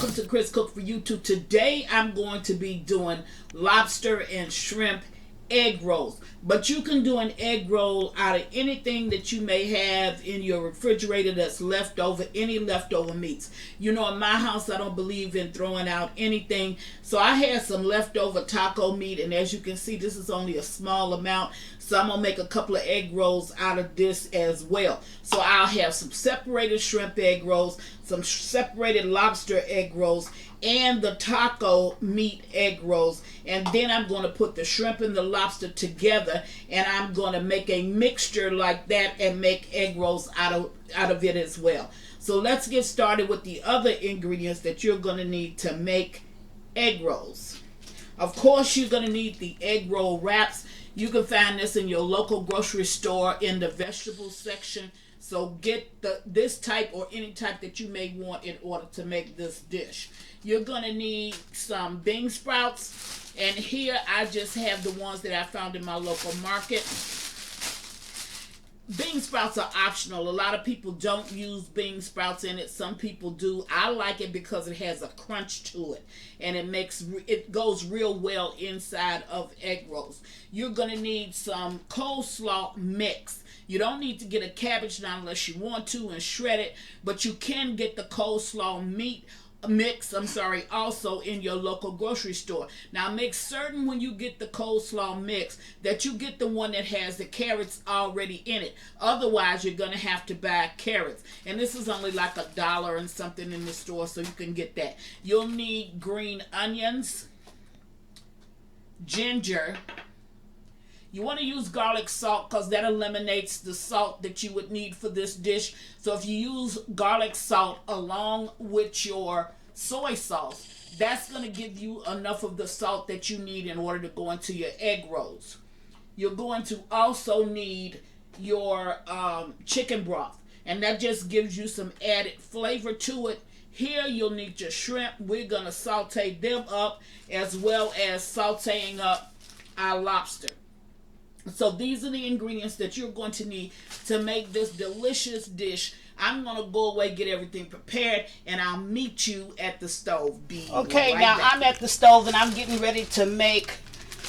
welcome to Chris Cook for YouTube. Today I'm going to be doing lobster and shrimp egg rolls. But you can do an egg roll out of anything that you may have in your refrigerator that's left over, any leftover meats. You know, in my house, I don't believe in throwing out anything. So I had some leftover taco meat, and as you can see, this is only a small amount. So I'm going to make a couple of egg rolls out of this as well. So I'll have some separated shrimp egg rolls, some separated lobster egg rolls, and the taco meat egg rolls. And then I'm going to put the shrimp and the lobster together, and I'm going to make a mixture like that and make egg rolls out of it as well. So let's get started with the other ingredients that you're going to need to make egg rolls. Of course, you're going to need the egg roll wraps. You can find this in your local grocery store in the vegetable section. So get this type or any type that you may want in order to make this dish. You're going to need some bean sprouts. And here I just have the ones that I found in my local market. Bean sprouts are optional. A lot of people don't use bean sprouts in it. Some people do. I like it because it has a crunch to it, and it goes real well inside of egg rolls. You're going to need some coleslaw mix. You don't need to get a cabbage now unless you want to and shred it, but you can get the coleslaw mix also in your local grocery store. Now make certain when you get the coleslaw mix that you get the one that has the carrots already in it. Otherwise you're going to have to buy carrots, and this is only like $1 and something in the store, so you can get that. You'll need green onions, ginger. You want to use garlic salt because that eliminates the salt that you would need for this dish. So if you use garlic salt along with your soy sauce, that's going to give you enough of the salt that you need in order to go into your egg rolls. You're going to also need your chicken broth, and that just gives you some added flavor to it. Here you'll need your shrimp. We're going to saute them up as well as sauteing up our lobster. So these are the ingredients that you're going to need to make this delicious dish. I'm going to go away, get everything prepared, and I'll meet you at the stove. Okay, now I'm at the stove, and I'm getting ready to make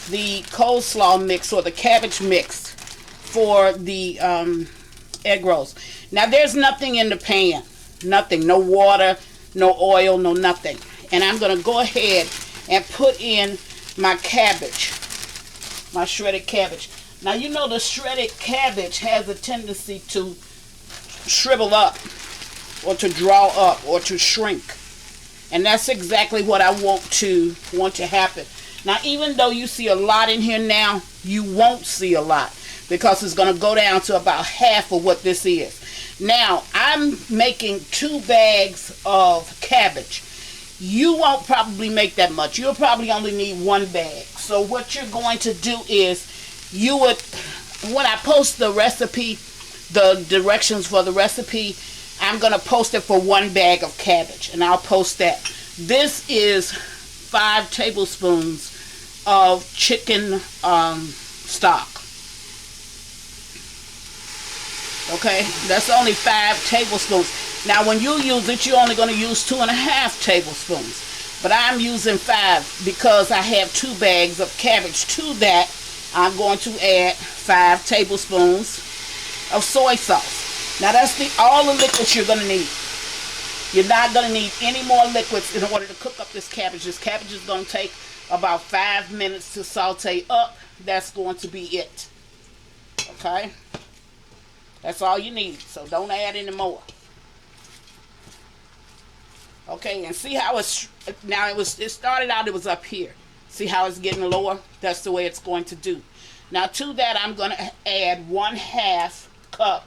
the coleslaw mix or the cabbage mix for the egg rolls. Now there's nothing in the pan. Nothing. No water, no oil, no nothing. And I'm going to go ahead and put in my cabbage, my shredded cabbage. Now, you know the shredded cabbage has a tendency to shrivel up or to draw up or to shrink. And that's exactly what I want to happen. Now, even though you see a lot in here now, you won't see a lot because it's going to go down to about half of what this is. Now, I'm making 2 bags of cabbage. You won't probably make that much. You'll probably only need 1 bag. So what you're going to do is when I post the recipe, the directions for the recipe, I'm going to post it for 1 bag of cabbage, and I'll post that. This is 5 tablespoons of chicken stock. Okay, that's only 5 tablespoons. Now when you use it, you're only going to use 2.5 tablespoons. But I'm using 5 because I have 2 bags of cabbage. To that, I'm going to add 5 tablespoons of soy sauce. Now that's all the liquids you're going to need. You're not going to need any more liquids in order to cook up this cabbage. This cabbage is going to take about 5 minutes to saute up. That's going to be it. Okay? That's all you need. So don't add any more. Okay, and see how it started out, it was up here. See how it's getting lower? That's the way it's going to do. Now to that, I'm going to add 1/2 cup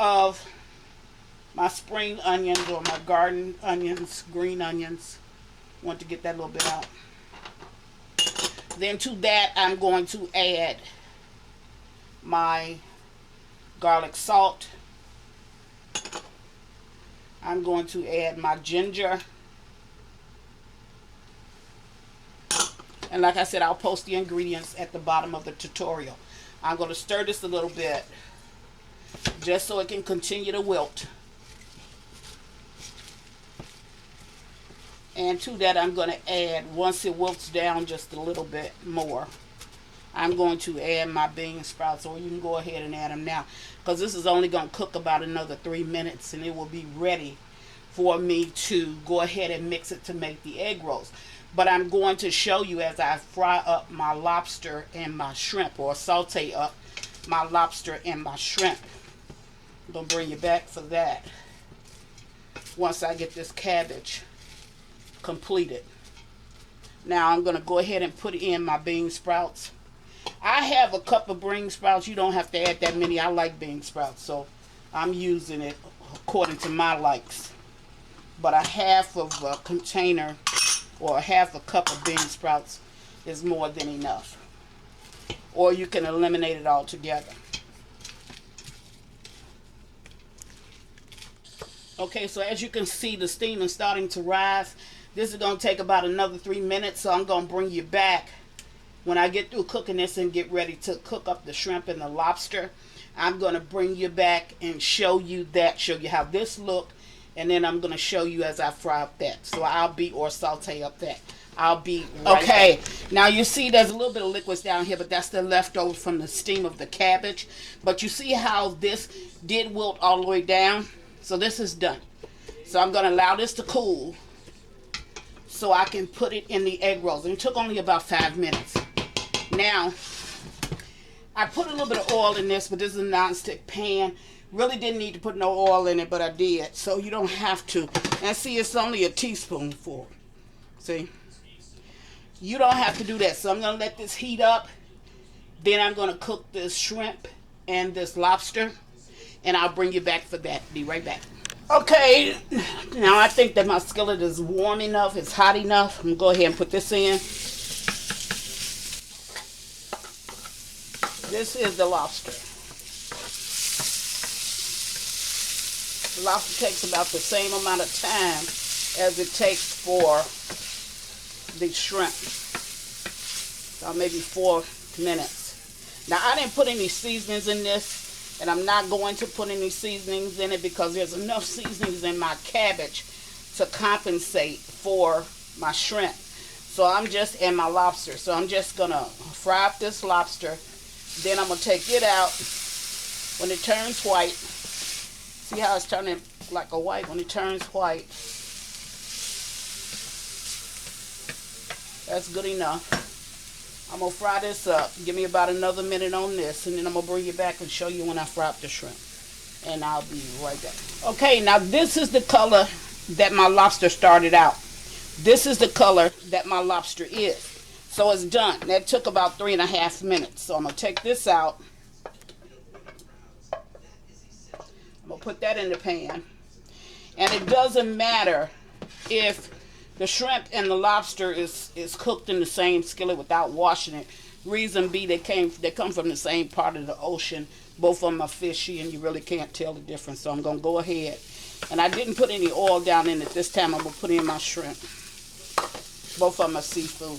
of my spring onions or my garden onions, green onions. Want to get that little bit out. Then to that, I'm going to add my garlic salt. I'm going to add my ginger. And like I said, I'll post the ingredients at the bottom of the tutorial. I'm going to stir this a little bit just so it can continue to wilt. And to that I'm going to add, once it wilts down just a little bit more, I'm going to add my bean sprouts, or you can go ahead and add them now, because this is only going to cook about another 3 minutes and it will be ready for me to go ahead and mix it to make the egg rolls. But I'm going to show you as I fry up my lobster and my shrimp, or saute up my lobster and my shrimp. I'm going to bring you back for that once I get this cabbage completed. Now I'm going to go ahead and put in my bean sprouts. I have a cup of bean sprouts. You don't have to add that many. I like bean sprouts, so I'm using it according to my likes. But a half of a container or a half a cup of bean sprouts is more than enough. Or you can eliminate it altogether. Okay, so as you can see, the steam is starting to rise. This is going to take about another 3 minutes, so I'm going to bring you back when I get through cooking this and get ready to cook up the shrimp and the lobster. I'm going to bring you back and show you how this looked, and then I'm going to show you as I fry up that. So or saute up that. I'll be right back. Now you see there's a little bit of liquids down here, but that's the leftover from the steam of the cabbage. But you see how this did wilt all the way down? So this is done. So I'm going to allow this to cool so I can put it in the egg rolls. And it took only about 5 minutes. Now, I put a little bit of oil in this, but this is a non-stick pan. Really didn't need to put no oil in it, but I did. So you don't have to. And see, it's only a teaspoonful. See? You don't have to do that. So I'm going to let this heat up. Then I'm going to cook this shrimp and this lobster. And I'll bring you back for that. Be right back. Okay, now I think that my skillet is warm enough. It's hot enough. I'm going to go ahead and put this in. This is the lobster. The lobster takes about the same amount of time as it takes for the shrimp. So maybe 4 minutes. Now I didn't put any seasonings in this, and I'm not going to put any seasonings in it because there's enough seasonings in my cabbage to compensate for my shrimp. So and my lobster. So I'm just gonna fry up this lobster. Then I'm going to take it out. When it turns white, see how it's turning like a white? When it turns white, that's good enough. I'm going to fry this up. Give me about another minute on this, and then I'm going to bring you back and show you when I fry up the shrimp. And I'll be right back. Okay, now this is the color that my lobster started out. This is the color that my lobster is. So it's done. That took about 3.5 minutes. So I'm going to take this out. I'm going to put that in the pan. And it doesn't matter if the shrimp and the lobster is cooked in the same skillet without washing it. Reason be, they come from the same part of the ocean. Both of them are fishy and you really can't tell the difference. So I'm going to go ahead. And I didn't put any oil down in it this time. I'm going to put in my shrimp. Both of them are seafood.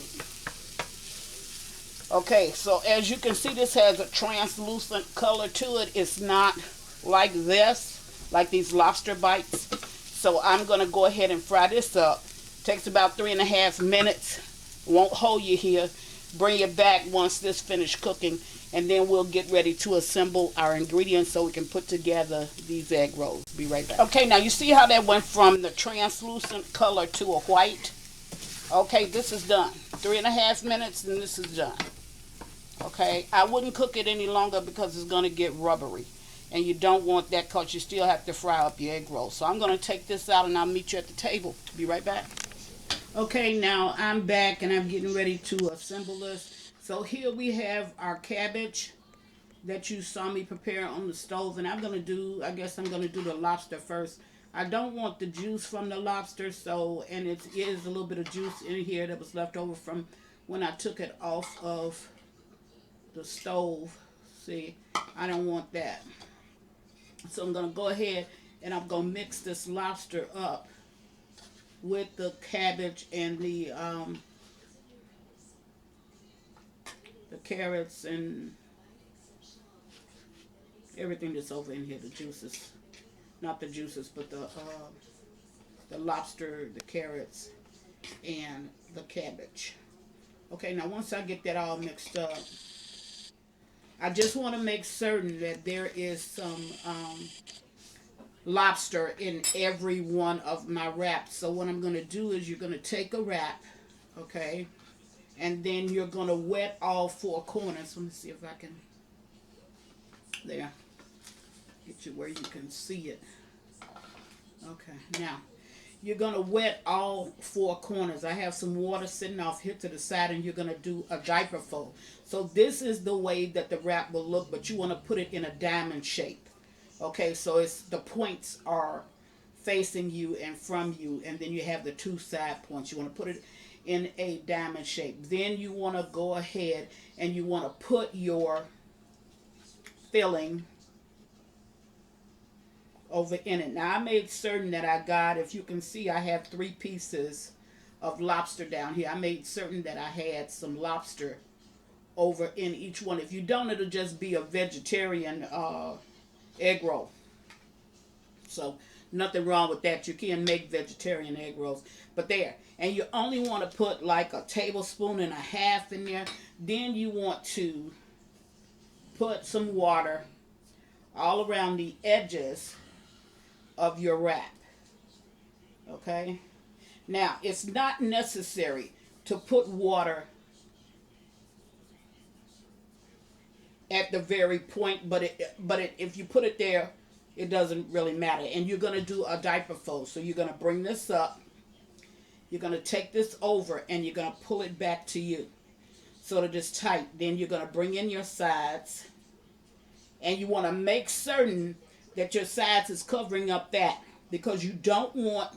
Okay, so as you can see, this has a translucent color to it. It's not like this, like these lobster bites. So I'm going to go ahead and fry this up. Takes about 3.5 minutes. Won't hold you here. Bring it back once this finished cooking. And then we'll get ready to assemble our ingredients so we can put together these egg rolls. Be right back. Okay, now you see how that went from the translucent color to a white? Okay, this is done. 3.5 minutes and this is done. Okay, I wouldn't cook it any longer because it's going to get rubbery. And you don't want that because you still have to fry up your egg roll. So I'm going to take this out and I'll meet you at the table. Be right back. Okay, now I'm back and I'm getting ready to assemble this. So here we have our cabbage that you saw me prepare on the stove. And I guess I'm going to do the lobster first. I don't want the juice from the lobster, and it is a little bit of juice in here that was left over from when I took it off of the stove. See, I don't want that. So I'm going to go ahead and I'm going to mix this lobster up with the cabbage and the carrots and everything that's over in here, the juices. Not the juices, but the lobster, the carrots, and the cabbage. Okay, now once I get that all mixed up, I just want to make certain that there is some lobster in every one of my wraps. So what I'm going to do is you're going to take a wrap, okay, and then you're going to wet all four corners. Let me see if I can, there, get you where you can see it. Okay, now you're going to wet all four corners. I have some water sitting off here to the side, and you're going to do a diaper fold. So this is the way that the wrap will look, but you want to put it in a diamond shape. Okay, so it's the points are facing you and from you, and then you have the two side points. You want to put it in a diamond shape. Then you want to go ahead and you want to put your filling over in it. Now I made certain that I got, if you can see, I have 3 pieces of lobster down here. I made certain that I had some lobster over in each one. If you don't, it'll just be a vegetarian egg roll. So nothing wrong with that. You can make vegetarian egg rolls. But there. And you only want to put like a tablespoon and a half in there. Then you want to put some water all around the edges of your wrap. Okay? Now, it's not necessary to put water at the very point, but if you put it there, it doesn't really matter. And you're going to do a diaper fold. So you're going to bring this up. You're going to take this over and you're going to pull it back to you so that it's tight. Then you're going to bring in your sides. And you want to make certain that your sides is covering up that, because you don't want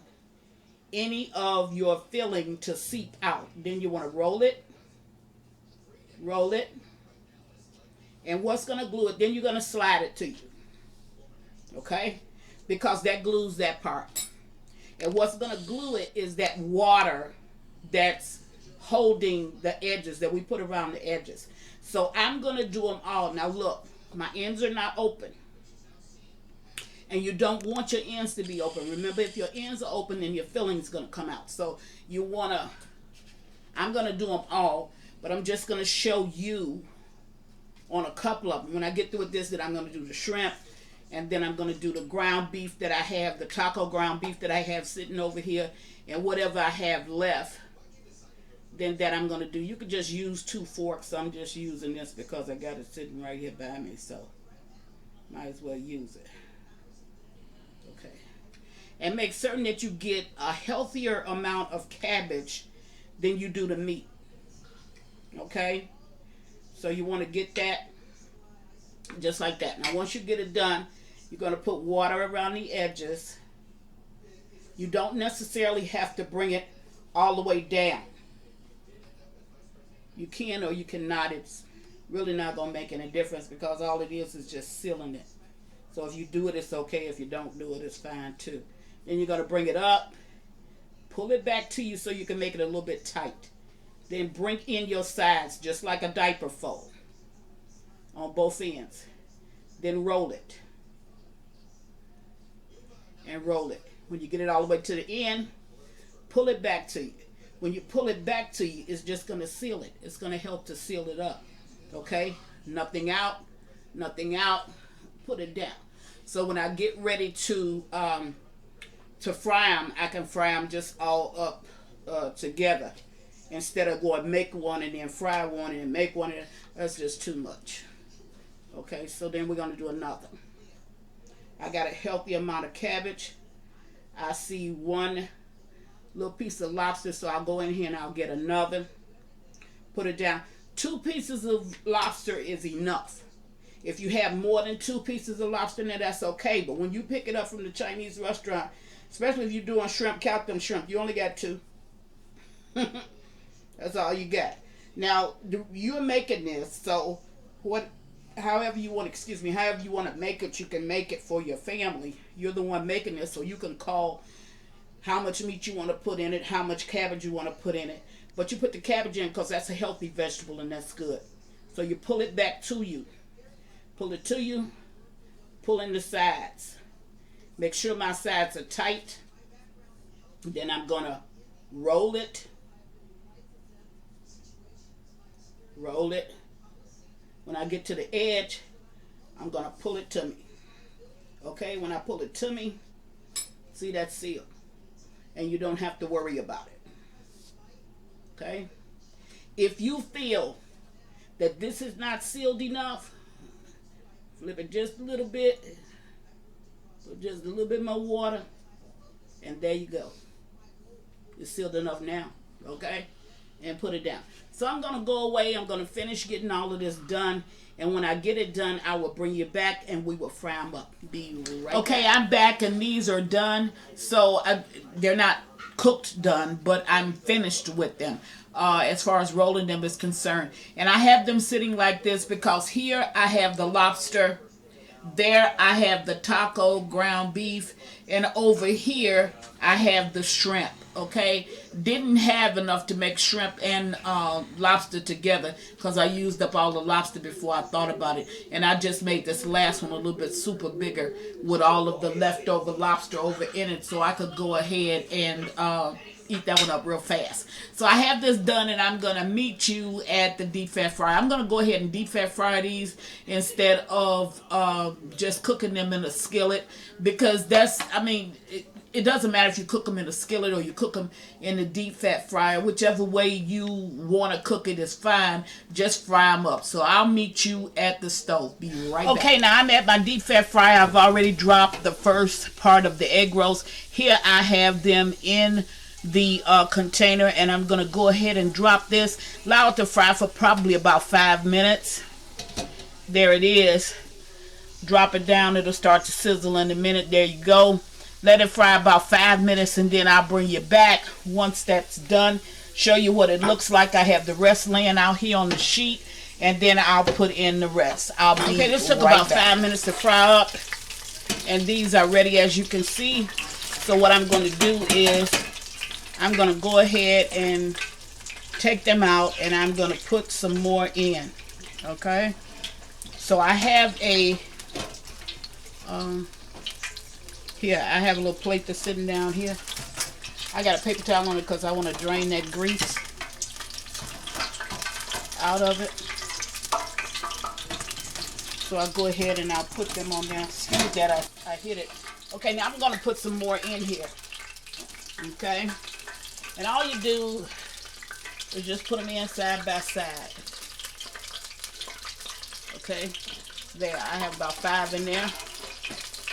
any of your filling to seep out. Then you want to roll it. And what's going to glue it? Then you're going to slide it to you. Okay? Because that glues that part. And what's going to glue it is that water that's holding the edges that we put around the edges. So I'm going to do them all. Now look, my ends are not open. And you don't want your ends to be open. Remember, if your ends are open, then your filling is going to come out. So you want to, I'm going to do them all, but I'm just going to show you on a couple of them. When I get through with this, then I'm going to do the shrimp, and then I'm going to do the ground beef that I have, the taco ground beef that I have sitting over here, and whatever I have left, then that I'm going to do. You could just use 2 forks. I'm just using this because I got it sitting right here by me, so might as well use it. Okay. And make certain that you get a healthier amount of cabbage than you do the meat. Okay? So you want to get that just like that. Now once you get it done, you're going to put water around the edges. You don't necessarily have to bring it all the way down. You can or you cannot. It's really not going to make any difference because all it is just sealing it. So if you do it, it's okay. If you don't do it, it's fine too. Then you're going to bring it up, pull it back to you so you can make it a little bit tight. Then bring in your sides just like a diaper fold on both ends. Then roll it. And roll it. When you get it all the way to the end, pull it back to you. When you pull it back to you, it's just going to seal it. It's going to help to seal it up. Okay? Nothing out. Nothing out. Put it down. So when I get ready to fry them, I can fry them just all up together. Instead of going make one and then fry one and make one. That's just too much. Okay, so then we're going to do another. I got a healthy amount of cabbage. I see 1 little piece of lobster, so I'll go in here and I'll get another. Put it down. 2 pieces of lobster is enough. If you have more than 2 pieces of lobster in there, that's okay. But when you pick it up from the Chinese restaurant, especially if you're doing shrimp, count them shrimp. You only got 2. That's all you got. Now, you're making this, so however you want to make it, you can make it for your family. You're the one making this, so you can call how much meat you want to put in it, how much cabbage you want to put in it. But you put the cabbage in because that's a healthy vegetable and that's good. So you pull it back to you. Pull it to you. Pull in the sides. Make sure my sides are tight. Then I'm going to roll it, roll it. When I get to the edge, I'm going to pull it to me. Okay, when I pull it to me, see, that's sealed. And you don't have to worry about it. Okay? If you feel that this is not sealed enough, flip it just a little bit. Put just a little bit more water. And there you go. It's sealed enough now. Okay? And put it down. So I'm going to go away. I'm going to finish getting all of this done. And when I get it done, I will bring you back and we will fry them up. Be right okay, back. I'm back and these are done. So they're not cooked done, but I'm finished with them as far as rolling them is concerned. And I have them sitting like this because here I have the lobster. There I have the taco ground beef. And over here I have the shrimp. Okay, didn't have enough to make shrimp and lobster together because I used up all the lobster before I thought about it, and I just made this last one a little bit super bigger with all of the leftover lobster over in it, so I could go ahead and eat that one up real fast. So I have this done, and I'm gonna meet you at the deep fat fryer. I'm gonna go ahead and deep fat fry these instead of just cooking them in a skillet, because that's, I mean, it doesn't matter if you cook them in a skillet or you cook them in the deep fat fryer. Whichever way you want to cook it is fine. Just fry them up. So I'll meet you at the stove. Be right back. Okay, now I'm at my deep fat fryer. I've already dropped the first part of the egg rolls. Here I have them in the container, and I'm going to go ahead and drop this. Allow it to fry for probably about 5 minutes. There it is. Drop it down. It'll start to sizzle in a minute. There you go. Let it fry about 5 minutes, and then I'll bring you back once that's done. Show you what it looks like. I have the rest laying out here on the sheet, and then I'll put in the rest. Okay, this took about 5 minutes to fry up, and these are ready, as you can see. So what I'm going to do is I'm going to go ahead and take them out, and I'm going to put some more in. Okay, so I have a here, I have a little plate that's sitting down here. I got a paper towel on it because I want to drain that grease out of it. So I'll go ahead and I'll put them on there. Excuse that, I hit it. Okay, now I'm going to put some more in here. Okay? And all you do is just put them in side by side. Okay? There, I have about 5 in there.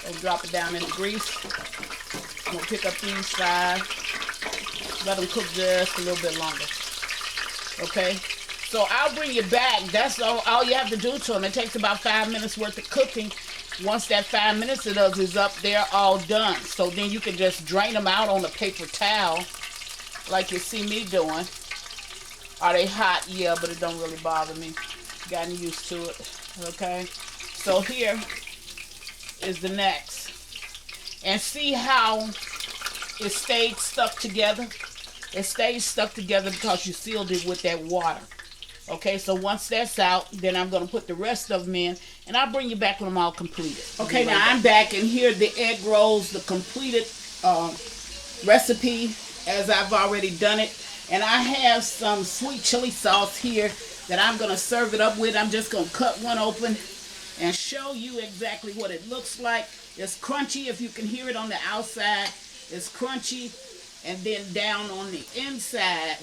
And drop it down in the grease. I'm going to pick up these 5. Let them cook just a little bit longer. Okay? So I'll bring you back. That's all you have to do to them. It takes about 5 minutes worth of cooking. Once that 5 minutes of those is up, they're all done. So then you can just drain them out on a paper towel like you see me doing. Are they hot? Yeah, but it don't really bother me. Gotten used to it. Okay? So here is the next, and see how it stayed stuck together. It stays stuck together because you sealed it with that water. Okay, so once that's out, then I'm going to put the rest of them in, and I'll bring you back when I'm all completed. Okay, now I'm back, and here are the egg rolls, the completed recipe as I've already done it. And I have some sweet chili sauce here that I'm going to serve it up with. I'm just going to cut one open and show you exactly what it looks like. It's crunchy, if you can hear it on the outside. It's crunchy, and then down on the inside,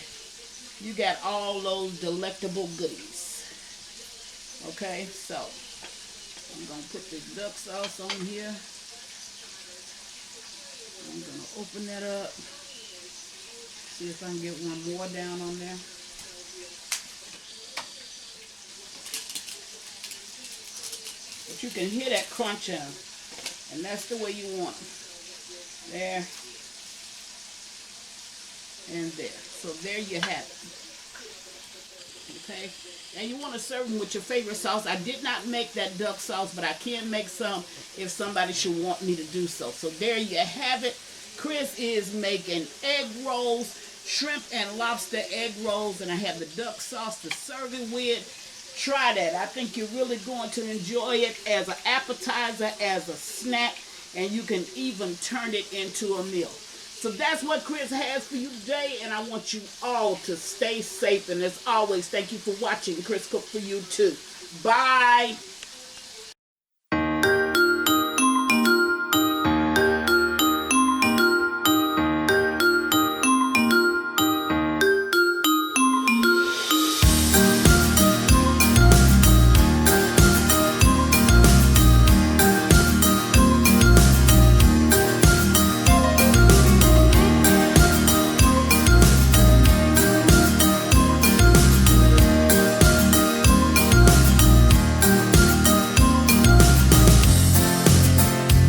you got all those delectable goodies. Okay, so I'm going to put the duck sauce on here. I'm going to open that up. See if I can get one more down on there. But you can hear that crunch in them. And that's the way you want them. There. And there. So there you have it. Okay. And you want to serve them with your favorite sauce. I did not make that duck sauce, but I can make some if somebody should want me to do so. So there you have it. Chris is making egg rolls, shrimp and lobster egg rolls, and I have the duck sauce to serve it with. Try that. I think you're really going to enjoy it as an appetizer, as a snack, and you can even turn it into a meal. So that's what Chris has for you today, and I want you all to stay safe. And as always, thank you for watching. Chris Cook for you too. Bye.